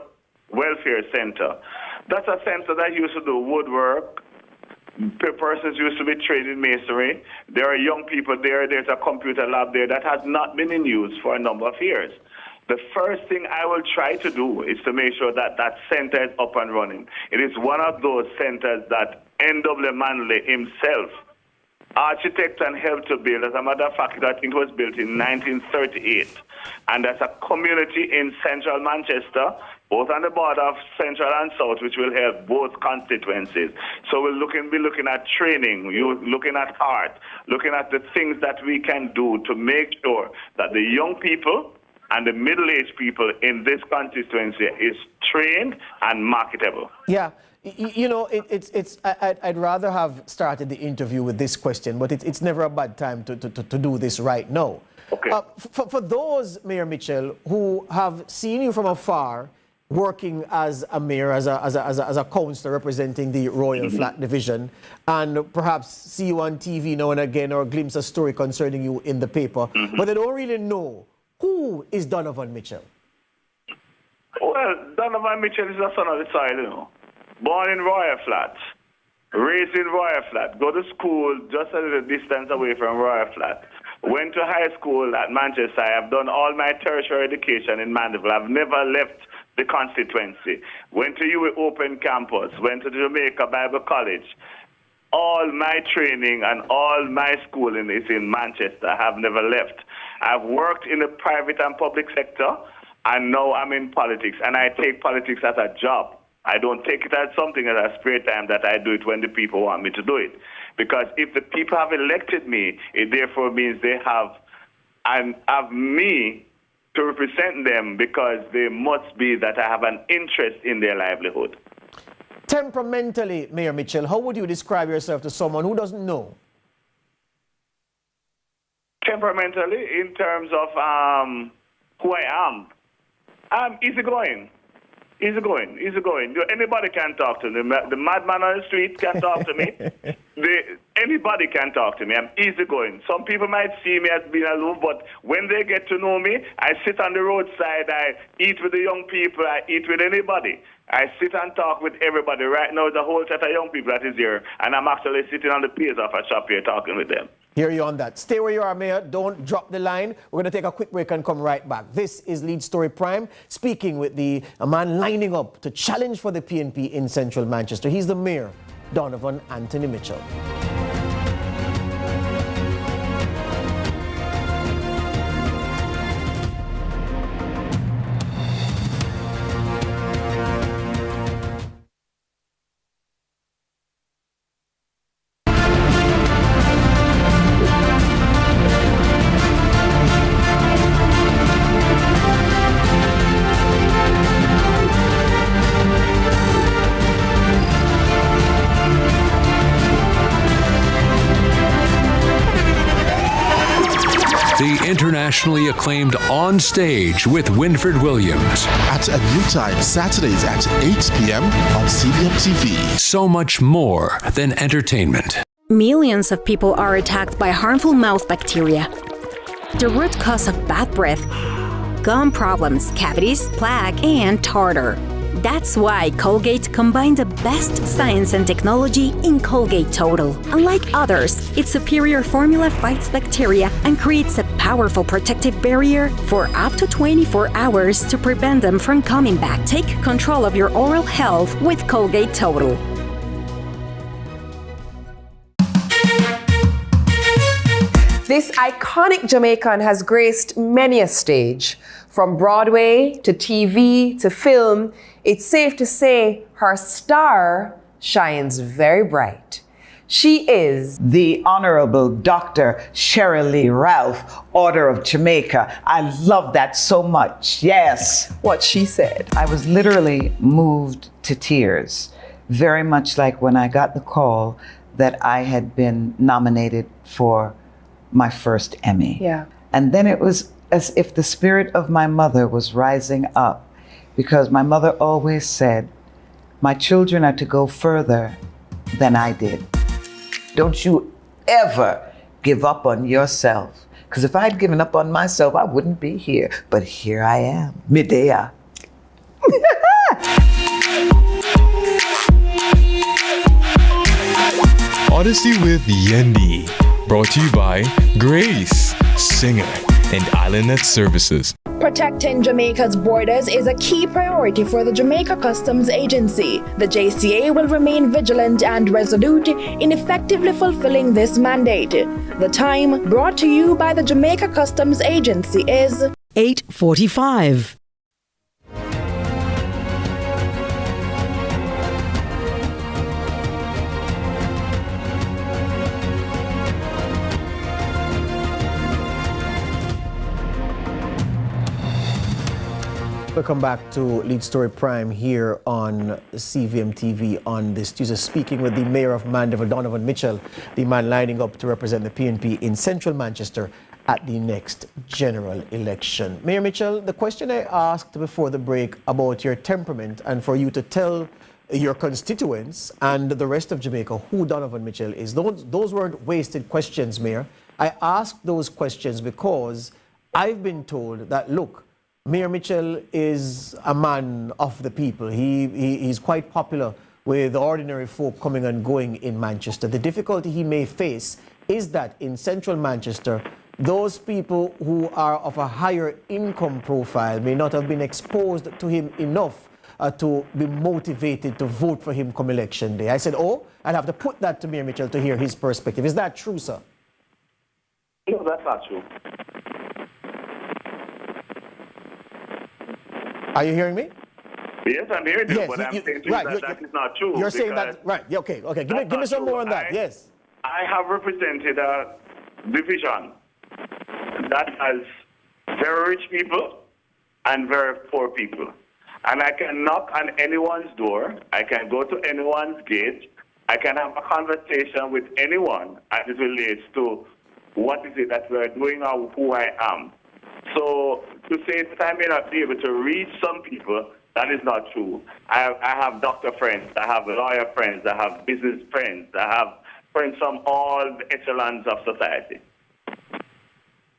Welfare Center. That's a center that used to do woodwork. Persons used to be trained in masonry. There are young people there. There's a computer lab there that has not been in use for a number of years. The first thing I will try to do is to make sure that that center is up and running. It is one of those centers that N.W. Manley himself, architect and helped to build. As a matter of fact, I think it was built in 1938. And that's a community in central Manchester, both on the border of central and south, which will help both constituencies. So we'll be looking at training, looking at art, looking at the things that we can do to make sure that the young people and the middle-aged people in this constituency is trained and marketable. Yeah. You know, I'd rather have started the interview with this question, but it's never a bad time to do this right now. Okay. For those, Mayor Mitchell, who have seen you from afar, working as a mayor, as a councillor representing the Royal Flat Division, and perhaps see you on TV now and again or glimpse a story concerning you in the paper, but they don't really know, who is Donovan Mitchell? Well, Donovan Mitchell is the son of the soil, you know. Born in Royal Flat, raised in Royal Flat, go to school just a little distance away from Royal Flat. Went to high school at Manchester. I have done all my tertiary education in Mandeville. I've never left the constituency. Went to UWI Open Campus, went to Jamaica Bible College. All my training and all my schooling is in Manchester. I have never left. I've worked in the private and public sector, and now I'm in politics, and I take politics as a job. I don't take it as something as a spare time that I do it when the people want me to do it. Because if the people have elected me, it therefore means they have me to represent them, because they must be that I have an interest in their livelihood. Temperamentally, Mayor Mitchell, how would you describe yourself to someone who doesn't know? Temperamentally, in terms of who I am, I'm easygoing. Easygoing. Anybody can talk to me. The madman on the street can talk to me. Anybody can talk to me. I'm easygoing. Some people might see me as being aloof, but when they get to know me, I sit on the roadside, I eat with the young people, I eat with anybody. I sit and talk with everybody. Right now, there's a whole set of young people that is here, and I'm actually sitting on the piers of a shop here talking with them. Hear you on that. Stay where you are, Mayor. Don't drop the line. We're going to take a quick break and come right back. This is Lead Story Prime, speaking with a man lining up to challenge for the PNP in central Manchester. He's the Mayor, Donovan Anthony Mitchell. Internationally acclaimed On Stage with Winford Williams. At a new time, Saturdays at 8 p.m. on CVM TV. So much more than entertainment. Millions of people are attacked by harmful mouth bacteria. The root cause of bad breath, gum problems, cavities, plaque, and tartar. That's why Colgate combined the best science and technology in Colgate Total. Unlike others, its superior formula fights bacteria and creates a powerful protective barrier for up to 24 hours to prevent them from coming back. Take control of your oral health with Colgate Total. This iconic Jamaican has graced many a stage. From Broadway to TV to film, it's safe to say her star shines very bright. She is the Honorable Dr. Cheryl Lee Ralph, Order of Jamaica. I love that so much. Yes. What she said. I was literally moved to tears, very much like when I got the call that I had been nominated for my first Emmy. Yeah. And then it was as if the spirit of my mother was rising up, because my mother always said, my children are to go further than I did. Don't you ever give up on yourself. Because if I'd given up on myself, I wouldn't be here. But here I am, Medea. Odyssey with Yendi. Brought to you by Grace, Singer, and Islandnet Services. Protecting Jamaica's borders is a key priority for the Jamaica Customs Agency. The JCA will remain vigilant and resolute in effectively fulfilling this mandate. The time brought to you by the Jamaica Customs Agency is 8:45. Welcome back to Lead Story Prime here on CVM TV on this Tuesday, speaking with the Mayor of Mandeville, Donovan Mitchell, the man lining up to represent the PNP in central Manchester at the next general election. Mayor Mitchell, the question I asked before the break about your temperament and for you to tell your constituents and the rest of Jamaica who Donovan Mitchell is, those weren't wasted questions, Mayor. I asked those questions because I've been told that, look, Mayor Mitchell is a man of the people. He's quite popular with ordinary folk coming and going in Manchester. The difficulty he may face is that in central Manchester, those people who are of a higher income profile may not have been exposed to him enough to be motivated to vote for him come election day. I said, oh, I'd have to put that to Mayor Mitchell to hear his perspective. Is that true, sir? No, that's not true. Are you hearing me? Yes, I'm hearing you, yes, but I'm saying to you right, that is not true. You're saying that, right, yeah, okay. Give me some more on that, yes. I have represented a division that has very rich people and very poor people. And I can knock on anyone's door, I can go to anyone's gate, I can have a conversation with anyone as it relates to what is it that we're doing or who I am. So to say that I may not be able to reach some people, that is not true. I have doctor friends, I have lawyer friends, I have business friends, I have friends from all the echelons of society.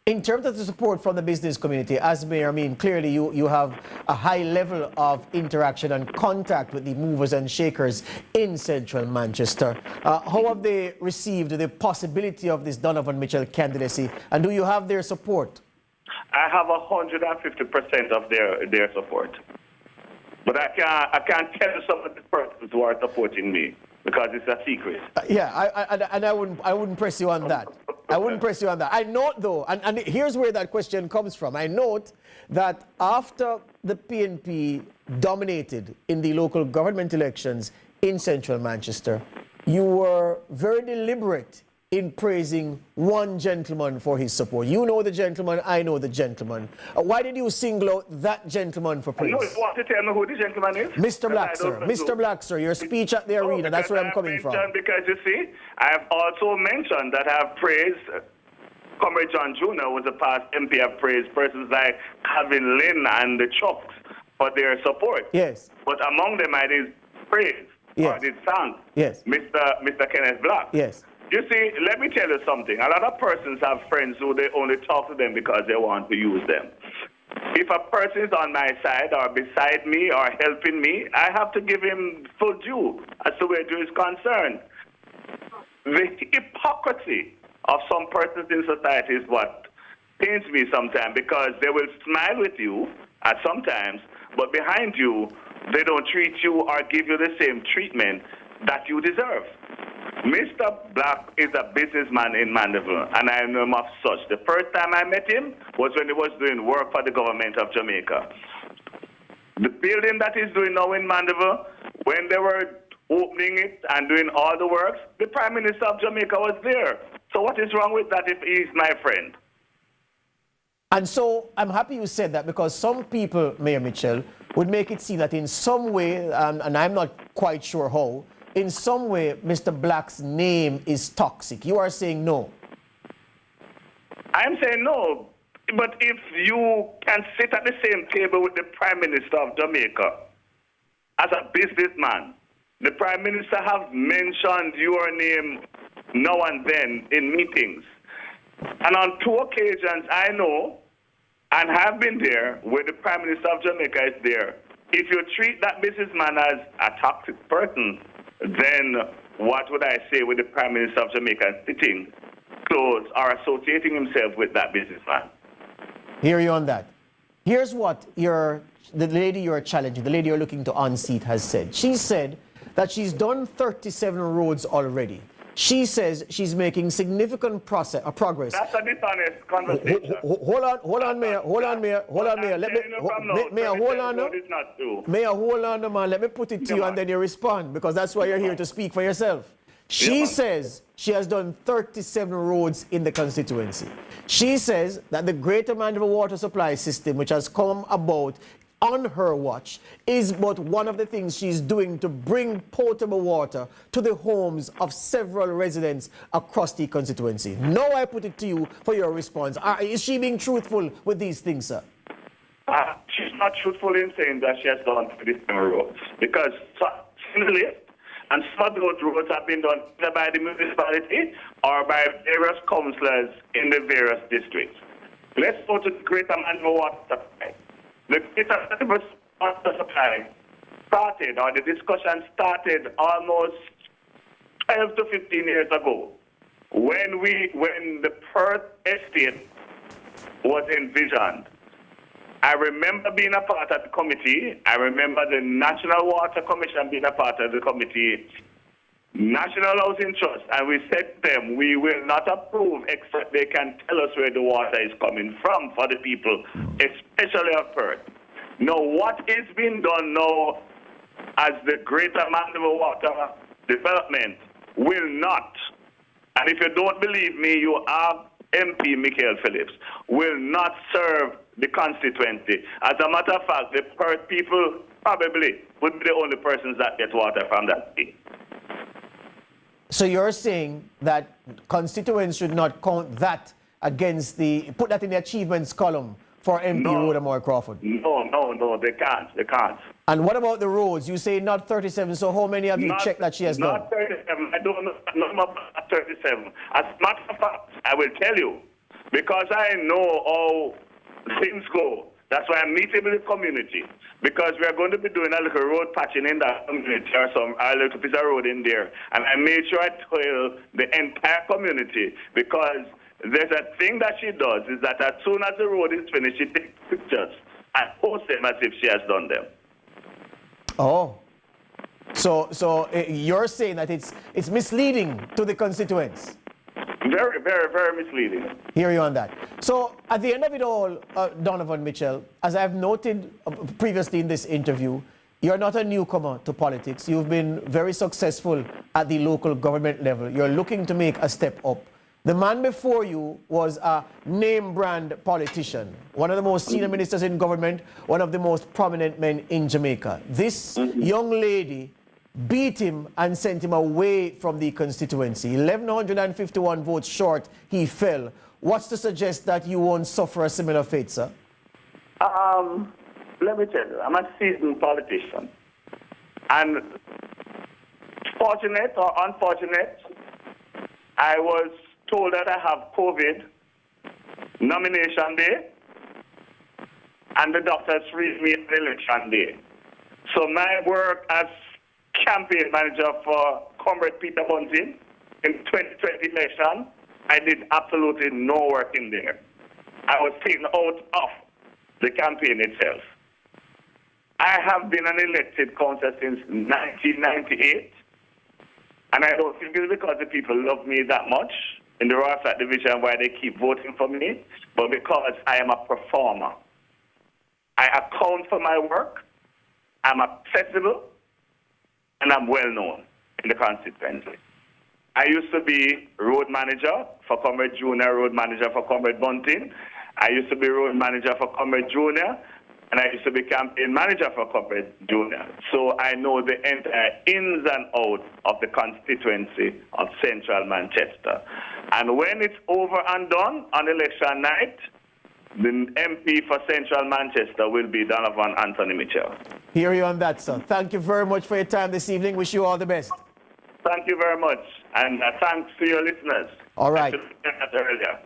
In terms of the support from the business community, as mayor, I mean, clearly you have a high level of interaction and contact with the movers and shakers in central Manchester. How have they received the possibility of this Donovan Mitchell candidacy, and do you have their support? I have 150% of their support. But I can't tell you some of the persons who are supporting me because it's a secret. I wouldn't press you on that. I wouldn't press you on that. I note though, and here's where that question comes from. I note that after the PNP dominated in the local government elections in central Manchester, you were very deliberate in praising one gentleman for his support. You know the gentleman, I know the gentleman. Why did you single out that gentleman for praise? No, you want to tell me who the gentleman is? Mr. Black, sir. Mr. Black, sir, your speech at the arena, that's where I'm coming from. Because you see, I have also mentioned that I have praised Comrade John Jr., who was a past MP. I've praised persons like Calvin Lynn and the Chucks for their support. Yes. But among them, I did praise, or I did thank Mr. Kenneth Black. Yes. You see, let me tell you something. A lot of persons have friends who they only talk to them because they want to use them. If a person is on my side or beside me or helping me, I have to give him full due as to where due is concerned. The hypocrisy of some persons in society is what pains me sometimes, because they will smile with you at sometimes, but behind you, they don't treat you or give you the same treatment that you deserve. Mr. Black is a businessman in Mandeville, and I know him of such. The first time I met him was when he was doing work for the government of Jamaica. The building that he's doing now in Mandeville, when they were opening it and doing all the works, the Prime Minister of Jamaica was there. So what is wrong with that if he's my friend? And so I'm happy you said that, because some people, Mayor Mitchell, would make it seem that in some way, and I'm not quite sure how, in some way, Mr. Black's name is toxic. You are saying no. I'm saying no. But if you can sit at the same table with the Prime Minister of Jamaica as a businessman, the Prime Minister have mentioned your name now and then in meetings. And on 2 occasions, I know and have been there where the Prime Minister of Jamaica is there. If you treat that businessman as a toxic person, then what would I say with the Prime Minister of Jamaica sitting close or associating himself with that businessman? Hear you on that. Here's what the lady you're challenging, the lady you're looking to unseat has said. She said that she's done 37 roads already. She says she's making significant progress. That's a dishonest conversation. Hold on, Mayor. Let me, Mayor, hold on. Mayor, hold on, man. Let me put it to you and then you respond, because that's why you're here to speak for yourself. She says she has done 37 roads in the constituency. She says that the Greater Mandeville water supply system, which has come about on her watch, is but one of the things she's doing to bring potable water to the homes of several residents across the constituency. Now I put it to you for your response. Is she being truthful with these things, sir? She's not truthful in saying that she has done 37 roads, because in the list, and some of those roads have been done either by the municipality or by various councillors in the various districts. Let's go to the Greater Mandeville water supply. The Greater Mandeville water supply started, or the discussion started almost 12 to 15 years ago, when the Perth estate was envisioned. I remember being a part of the committee. I remember the National Water Commission being a part of the committee, National Housing Trust, and we said to them, we will not approve except they can tell us where the water is coming from for the people, especially of Perth. Now, what is being done now as the Greater Mandeville Water Development will not, and if you don't believe me, you have MP Michael Phillips, will not serve the constituency. As a matter of fact, the Perth people probably would be the only persons that get water from that sea. So you're saying that constituents should not count that against put that in the achievements column for MP Rhoda Moore Crawford? No, they can't. And what about the roads? You say not 37, so how many have you checked that she has done? Not 37. I don't know about 37. As a matter of fact, I will tell you, because I know how things go. That's why I'm meeting with the community, because we are going to be doing a little road patching in that community, or a little piece of road in there. And I made sure I told the entire community, because there's a thing that she does, is that as soon as the road is finished, she takes pictures and posts them as if she has done them. Oh. So you're saying that it's misleading to the constituents? Very, very, very misleading. Hear you on that. So at the end of it all, Donovan Mitchell, as I've noted previously in this interview, you're not a newcomer to politics. You've been very successful at the local government level. You're looking to make a step up. The man before you was a name brand politician, one of the most senior ministers in government, one of the most prominent men in Jamaica. This young lady beat him and sent him away from the constituency. 1,151 votes short, he fell. What's to suggest that you won't suffer a similar fate, sir? Let me tell you, I'm a seasoned politician. And fortunate or unfortunate, I was told that I have COVID nomination day, and the doctors freed me on election day. So my work as campaign manager for Comrade Peter Bunting in 2020 election, I did absolutely no work in there. I was taken out of the campaign itself. I have been an elected councillor since 1998, and I don't think it's because the people love me that much in the Royal Flat Division why they keep voting for me, but because I am a performer. I account for my work, I'm accessible, and I'm well known in the constituency. I used to be road manager for Comrade Junior, road manager for Comrade Bunting. I used to be road manager for Comrade Junior, and I used to be campaign manager for Comrade Junior. So I know the entire ins and outs of the constituency of Central Manchester. And when it's over and done on election night, the MP for Central Manchester will be Donovan Anthony Mitchell. Hear you on that, sir. Thank you very much for your time this evening. Wish you all the best. Thank you very much. And thanks to your listeners. All right.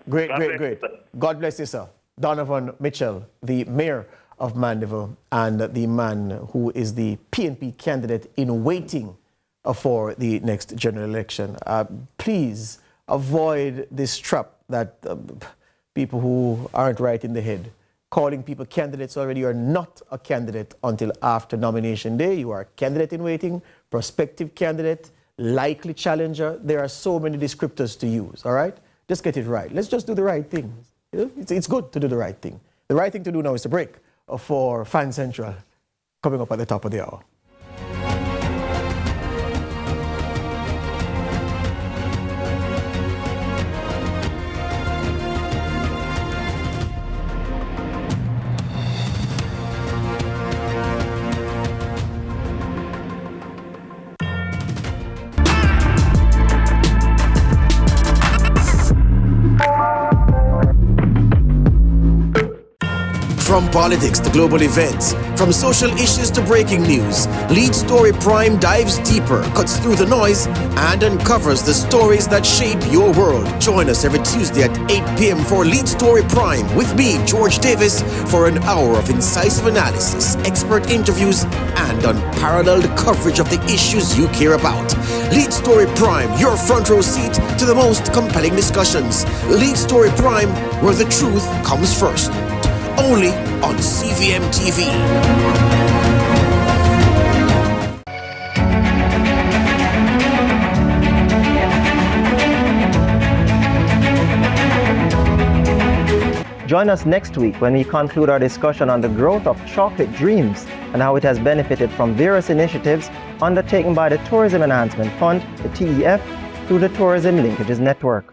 Great. You, God bless you, sir. Donovan Mitchell, the mayor of Mandeville and the man who is the PNP candidate in waiting for the next general election. Please avoid this trap that people who aren't right in the head, calling people candidates already. You are not a candidate until after nomination day. You are a candidate in waiting, prospective candidate, likely challenger. There are so many descriptors to use, all right? Just get it right. Let's just do the right thing. You know, it's good to do the right thing. The right thing to do now is to break for Fan Central coming up at the top of the hour. From politics to global events, from social issues to breaking news, Lead Story Prime dives deeper, cuts through the noise, and uncovers the stories that shape your world. Join us every Tuesday at 8 p.m. for Lead Story Prime with me, George Davis, for an hour of incisive analysis, expert interviews, and unparalleled coverage of the issues you care about. Lead Story Prime, your front row seat to the most compelling discussions. Lead Story Prime, where the truth comes first. Only on CVM TV. Join us next week when we conclude our discussion on the growth of chocolate dreams and how it has benefited from various initiatives undertaken by the Tourism Enhancement Fund, the TEF, through the Tourism Linkages Network.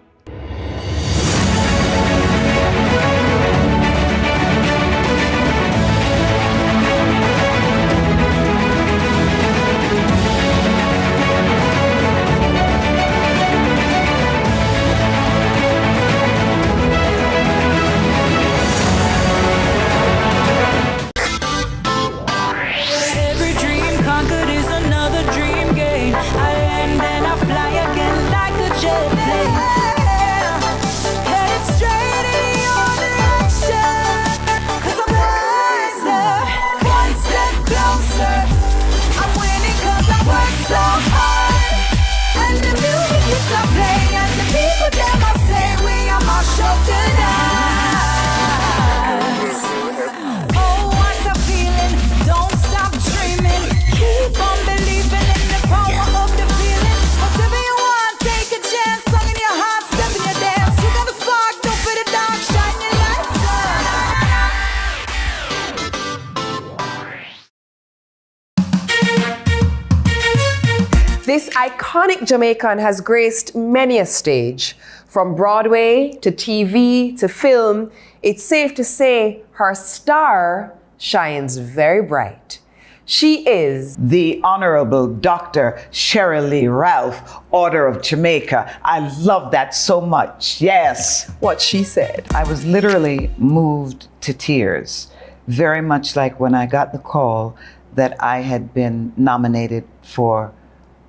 This iconic Jamaican has graced many a stage. From Broadway to TV to film, it's safe to say her star shines very bright. She is the Honorable Dr. Cheryl Lee Ralph, Order of Jamaica. I love that so much. Yes. What she said. I was literally moved to tears, very much like when I got the call that I had been nominated for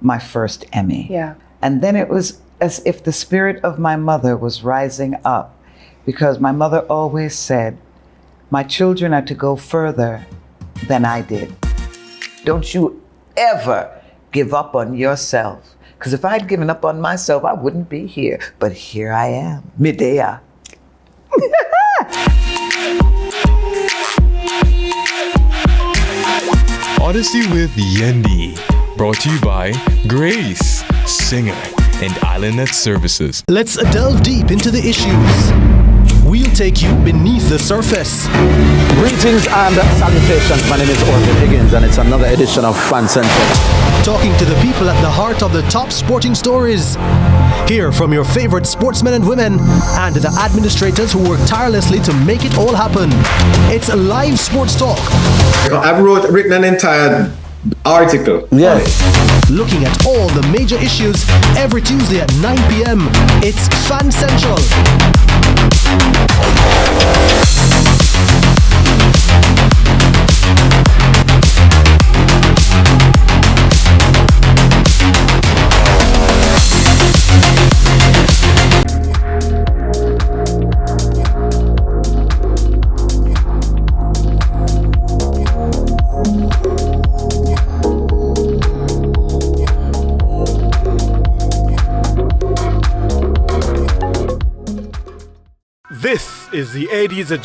my first Emmy. Yeah. And then it was as if the spirit of my mother was rising up, because my mother always said, my children are to go further than I did. Don't you ever give up on yourself. Because if I'd given up on myself, I wouldn't be here. But here I am, Medea. Odyssey with Yendi. Brought to you by Grace, Singer, and Islandnet Services. Let's delve deep into the issues. We'll take you beneath the surface. Greetings and salutations. My name is Orville Higgins, and it's another edition of Fan Central. Talking to the people at the heart of the top sporting stories. Hear from your favorite sportsmen and women and the administrators who work tirelessly to make it all happen. It's live sports talk. I've written an entire article. Yes. Looking at all the major issues every Tuesday at 9 p.m. It's Fan Central. is the 80s Egyptian